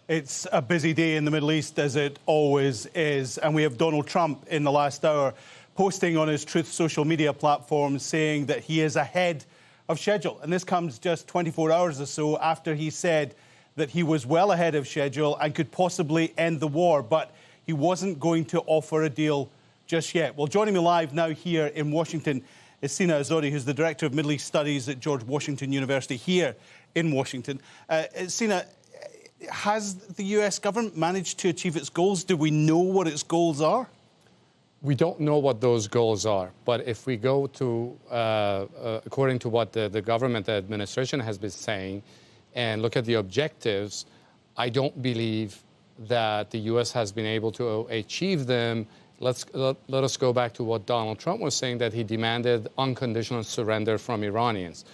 It's a busy day in the Middle East, as it always is. And we have Donald Trump in the last hour posting on his Truth social media platform saying that he is ahead of schedule. And this comes just 24 hours or so after he said that he was well ahead of schedule and could possibly end the war, but he wasn't going to offer a deal just yet. Well, joining me live now here in Washington is Sina Azori, who's the Director of Middle East Studies at George Washington University here in Washington. Sina, has the US government managed to achieve its goals? Do we know what its goals are? We don't know what those goals are, but if we go to, according to what the government, the administration has been saying, and look at the objectives, I don't believe that the U.S. has been able to achieve them. Let us go back to what Donald Trump was saying, that he demanded unconditional surrender from Iranians.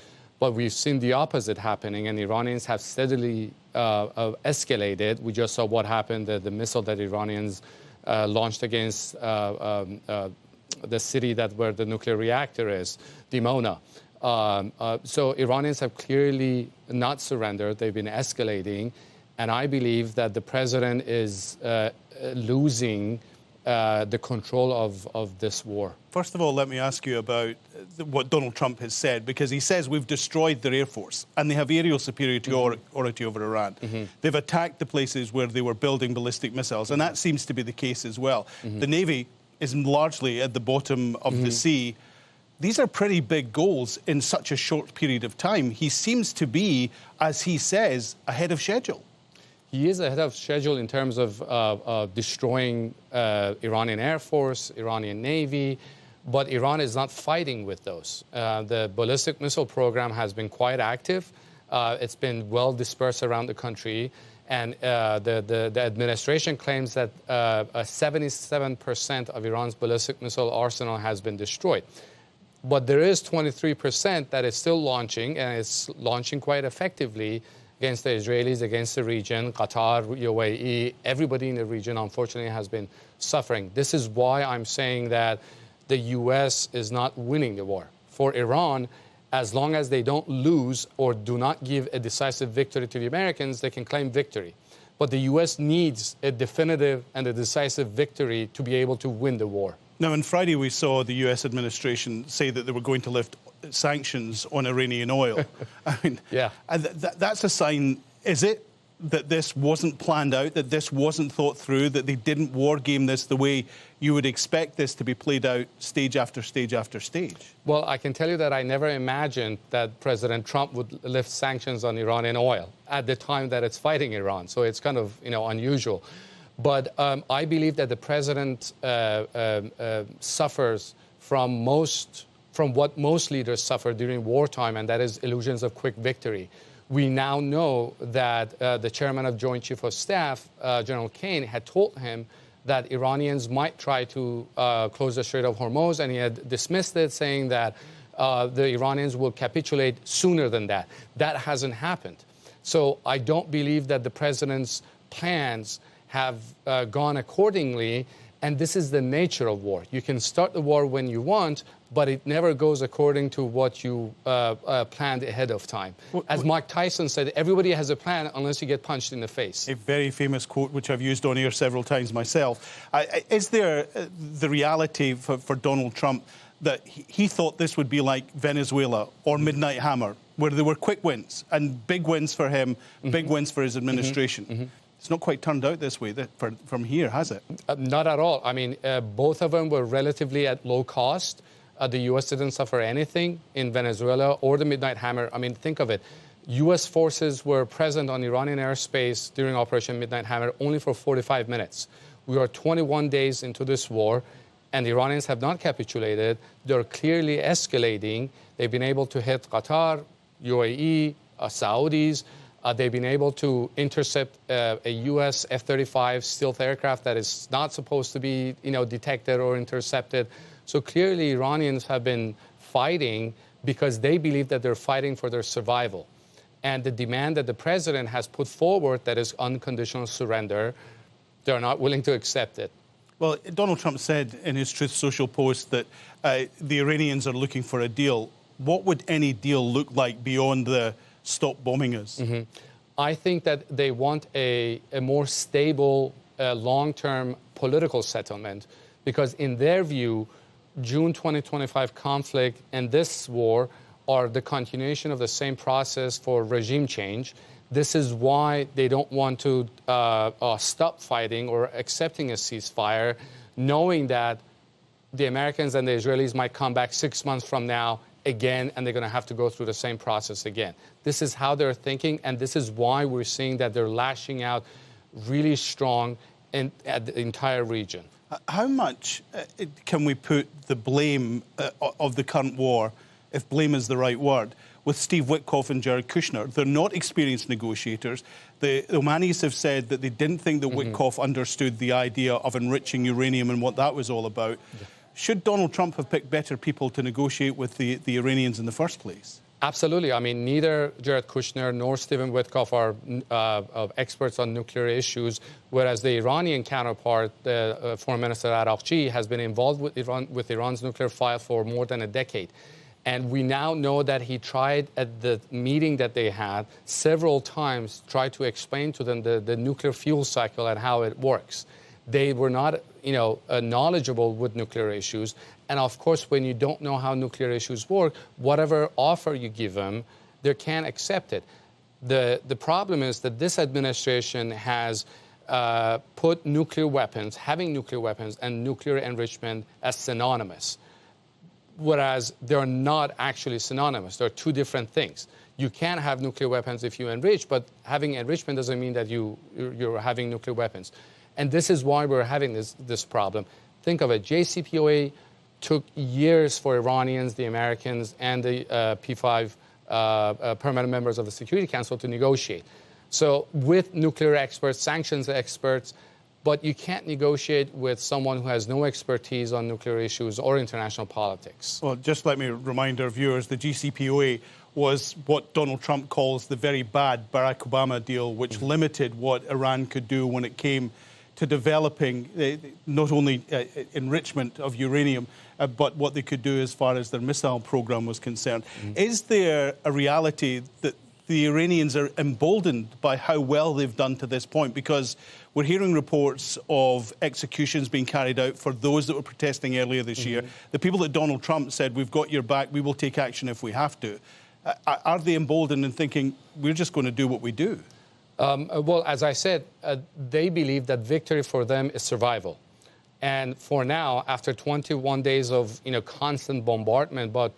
But we've seen the opposite happening, and Iranians have steadily escalated. We just saw what happened, the missile that Iranians launched against the city where the nuclear reactor is, Dimona. So Iranians have clearly not surrendered. They've been escalating. And I believe that the president is losing the control of this war. First of all, let me ask you about what Donald Trump has said, because he says we've destroyed their Air Force and they have aerial superiority over Iran. They've attacked the places where they were building ballistic missiles, and that seems to be the case as well. The Navy is largely at the bottom of the sea. These are pretty big goals in such a short period of time. He seems to be, as he says, ahead of schedule. He is ahead of schedule in terms of destroying Iranian Air Force, Iranian Navy, but Iran is not fighting with those. The ballistic missile program has been quite active. It's been well dispersed around the country, and the administration claims that 77% of Iran's ballistic missile arsenal has been destroyed. But there is 23% that is still launching, and it's launching quite effectively against the Israelis, against the region, Qatar, UAE, everybody in the region, unfortunately, has been suffering. This is why I'm saying that the U.S. is not winning the war. For Iran, as long as they don't lose or do not give a decisive victory to the Americans, they can claim victory. But the U.S. needs a definitive and a decisive victory to be able to win the war. Now, on Friday, we saw the U.S. administration say that they were going to lift sanctions on Iranian oil. I mean, yeah. That's a sign, is it, that this wasn't planned out, that this wasn't thought through, that they didn't war game this the way you would expect this to be played out stage after stage after stage? Well, I can tell you that I never imagined that President Trump would lift sanctions on Iranian oil at the time that it's fighting Iran. So it's kind of, unusual. But I believe that the president suffers from what most leaders suffer during wartime, and that is illusions of quick victory. We now know that the chairman of Joint Chief of Staff, General Kane, had told him that Iranians might try to close the Strait of Hormuz, and he had dismissed it, saying that the Iranians will capitulate sooner than that. That hasn't happened. So I don't believe that the president's plans have gone accordingly, and this is the nature of war. You can start the war when you want, but it never goes according to what you planned ahead of time. As Mike Tyson said, everybody has a plan unless you get punched in the face. A very famous quote, which I've used on air several times myself. Is there the reality for Donald Trump that he thought this would be like Venezuela or Midnight Hammer, where there were quick wins and big wins for him, big wins for his administration? It's not quite turned out this way from here, has it? Not at all. I mean, both of them were relatively at low cost. The U.S. didn't suffer anything in Venezuela or the Midnight Hammer. I mean, think of it. U.S. forces were present on Iranian airspace during Operation Midnight Hammer only for 45 minutes. We are 21 days into this war, and the Iranians have not capitulated. They're clearly escalating. They've been able to hit Qatar, UAE, Saudis. They've been able to intercept a U.S. F-35 stealth aircraft that is not supposed to be, detected or intercepted. So clearly, Iranians have been fighting because they believe that they're fighting for their survival. And the demand that the president has put forward, that is unconditional surrender, they're not willing to accept it. Well, Donald Trump said in his Truth Social post that the Iranians are looking for a deal. What would any deal look like beyond the stop bombing us? I think that they want a more stable, long-term political settlement, because in their view, June 2025 conflict and this war are the continuation of the same process for regime change. This is why they don't want to stop fighting or accepting a ceasefire, knowing that the Americans and the Israelis might come back 6 months from now again, and they're going to have to go through the same process again. This is how they're thinking, and this is why we're seeing that they're lashing out really strong at the entire region. How much can we put the blame of the current war, if blame is the right word, with Steve Witkoff and Jared Kushner? They're not experienced negotiators. The Omanis have said that they didn't think that Witkoff understood the idea of enriching uranium and what that was all about. Yeah. Should Donald Trump have picked better people to negotiate with the Iranians in the first place? Absolutely. I mean, neither Jared Kushner nor Stephen Witkoff are experts on nuclear issues, whereas the Iranian counterpart, Foreign Minister Araqchi, has been involved with Iran's nuclear file for more than a decade. And we now know that he tried at the meeting that they had several times, tried to explain to them the nuclear fuel cycle and how it works. They were not, knowledgeable with nuclear issues. And of course, when you don't know how nuclear issues work, whatever offer you give them, they can't accept it. The problem is that this administration has put nuclear weapons, having nuclear weapons and nuclear enrichment as synonymous, whereas they're not actually synonymous. They're two different things. You can have nuclear weapons if you enrich, but having enrichment doesn't mean that you're having nuclear weapons. And this is why we're having this problem. Think of it. JCPOA took years for Iranians, the Americans, and the P5 permanent members of the Security Council to negotiate. So with nuclear experts, sanctions experts, but you can't negotiate with someone who has no expertise on nuclear issues or international politics. Well, just let me remind our viewers, the JCPOA was what Donald Trump calls the very bad Barack Obama deal, which limited what Iran could do when it came to developing not only enrichment of uranium, but what they could do as far as their missile program was concerned. Is there a reality that the Iranians are emboldened by how well they've done to this point? Because we're hearing reports of executions being carried out for those that were protesting earlier this year. The people that Donald Trump said, we've got your back, we will take action if we have to. Are they emboldened and thinking, we're just going to do what we do? Well, as I said, they believe that victory for them is survival. And for now, after 21 days of constant bombardment, but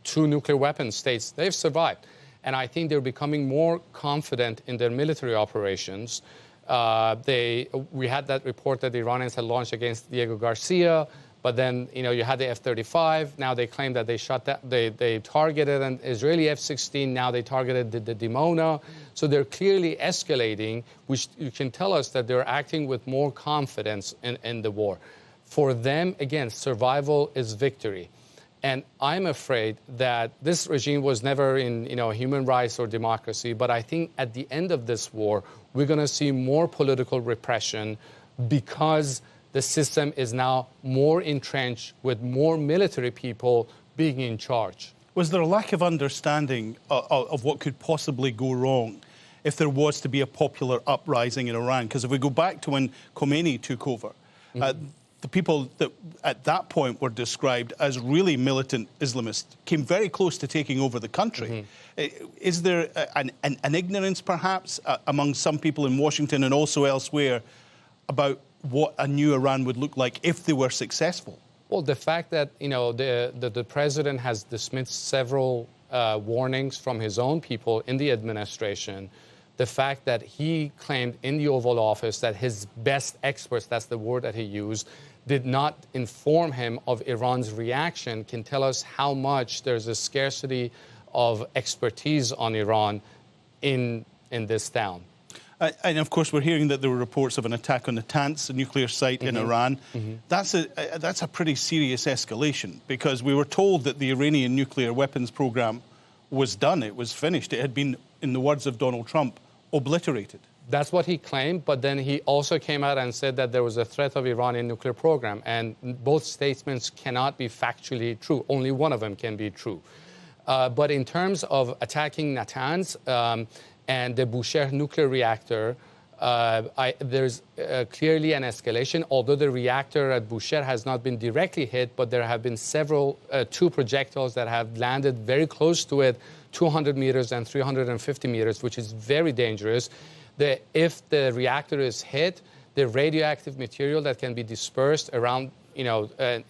2 nuclear weapon states, they've survived. And I think they're becoming more confident in their military operations. We had that report that the Iranians had launched against Diego Garcia, but then you had the F-35. Now they claim that they shot that they targeted an Israeli F-16. Now they targeted the Dimona. So they're clearly escalating, which you can tell us that they're acting with more confidence in the war. For them, again, survival is victory. And I'm afraid that this regime was never in human rights or democracy. But I think at the end of this war, we're going to see more political repression because the system is now more entrenched with more military people being in charge. Was there a lack of understanding of what could possibly go wrong if there was to be a popular uprising in Iran? Because if we go back to when Khomeini took over, the people that at that point were described as really militant Islamists came very close to taking over the country. Is there an ignorance, perhaps, among some people in Washington and also elsewhere about what a new Iran would look like if they were successful? Well, the fact that the president has dismissed several warnings from his own people in the administration, the fact that he claimed in the Oval Office that his best experts, that's the word that he used, did not inform him of Iran's reaction can tell us how much there's a scarcity of expertise on Iran in this town. And of course, we're hearing that there were reports of an attack on the Natanz, a nuclear site in Iran. That's a pretty serious escalation, because we were told that the Iranian nuclear weapons program was done. It was finished. It had been, in the words of Donald Trump, obliterated. That's what he claimed, but then he also came out and said that there was a threat of Iranian nuclear program, and both statements cannot be factually true. Only one of them can be true. But in terms of attacking Natanz, And the Bushehr nuclear reactor, there's clearly an escalation, although the reactor at Bushehr has not been directly hit, but there have been two projectiles that have landed very close to it, 200 meters and 350 meters, which is very dangerous. If the reactor is hit, the radioactive material that can be dispersed around, around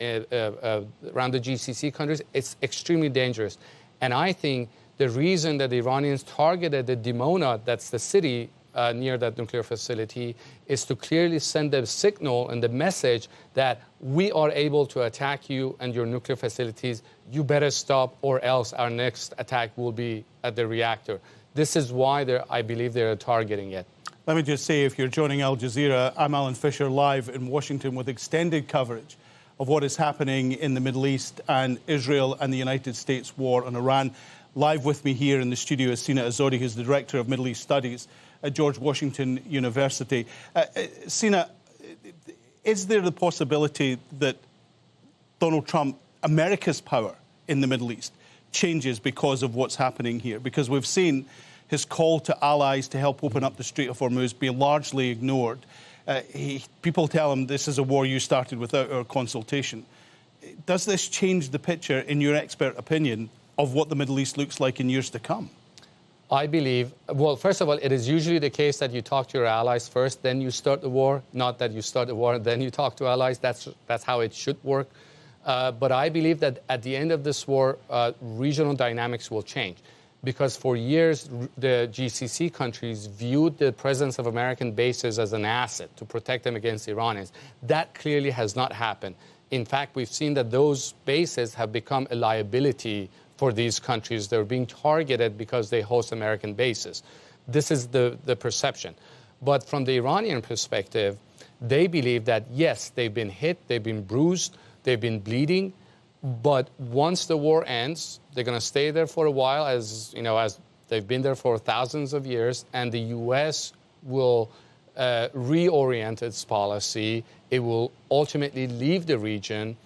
the GCC countries, it's extremely dangerous. And I think the reason that the Iranians targeted the Dimona, that's the city near that nuclear facility, is to clearly send a signal and the message that we are able to attack you and your nuclear facilities. You better stop, or else our next attack will be at the reactor. This is why I believe they're targeting it. Let me just say, if you're joining Al Jazeera, I'm Alan Fisher, live in Washington with extended coverage of what is happening in the Middle East and Israel and the United States war on Iran. Live with me here in the studio is Sina Azodi, who's the Director of Middle East Studies at George Washington University. Sina, is there the possibility that Donald Trump, America's power in the Middle East, changes because of what's happening here? Because we've seen his call to allies to help open up the Strait of Hormuz be largely ignored. People tell him this is a war you started without our consultation. Does this change the picture, in your expert opinion, of what the Middle East looks like in years to come? I believe, well, first of all, it is usually the case that you talk to your allies first, then you start the war, not that you start the war, then you talk to allies. That's how it should work. But I believe that at the end of this war, regional dynamics will change. Because for years, the GCC countries viewed the presence of American bases as an asset to protect them against the Iranians. That clearly has not happened. In fact, we've seen that those bases have become a liability for these countries. They're being targeted because they host American bases. This is the perception. But from the Iranian perspective, they believe that, yes, they've been hit, they've been bruised, they've been bleeding, but once the war ends, they're going to stay there for a while, as they've been there for thousands of years, and the U.S. will reorient its policy. It will ultimately leave the region,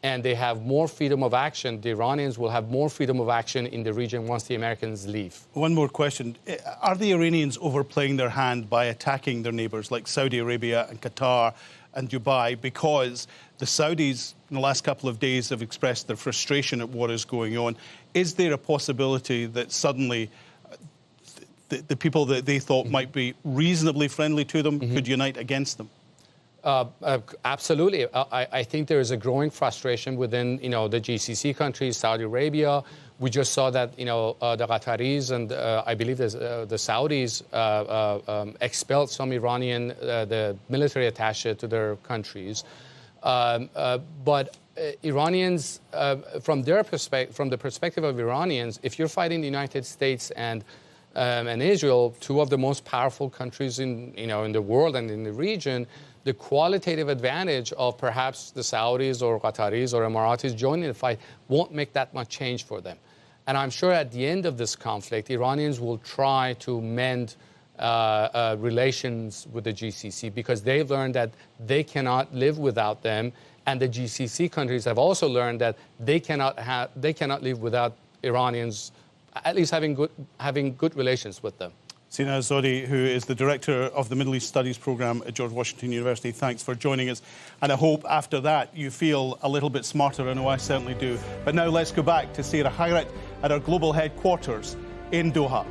and they have more freedom of action. The Iranians will have more freedom of action in the region once the Americans leave. One more question. Are the Iranians overplaying their hand by attacking their neighbours like Saudi Arabia and Qatar and Dubai, because the Saudis in the last couple of days have expressed their frustration at what is going on? Is there a possibility that suddenly the people that they thought might be reasonably friendly to them could unite against them? Absolutely. I think there is a growing frustration within, the GCC countries, Saudi Arabia. We just saw that, the Qataris and I believe the Saudis expelled some Iranian, the military attaché to their countries. But Iranians, from the perspective of Iranians, if you're fighting the United States and Israel, two of the most powerful countries in the world and in the region, the qualitative advantage of perhaps the Saudis or Qataris or Emiratis joining the fight won't make that much change for them. And I'm sure at the end of this conflict, Iranians will try to mend relations with the GCC, because they've learned that they cannot live without them, and the GCC countries have also learned that they cannot live without Iranians, at least having good relations with them. Sina Azodi, who is the Director of the Middle East Studies Programme at George Washington University, thanks for joining us. And I hope after that you feel a little bit smarter. I know I certainly do. But now let's go back to Sarah Hayrat at our global headquarters in Doha.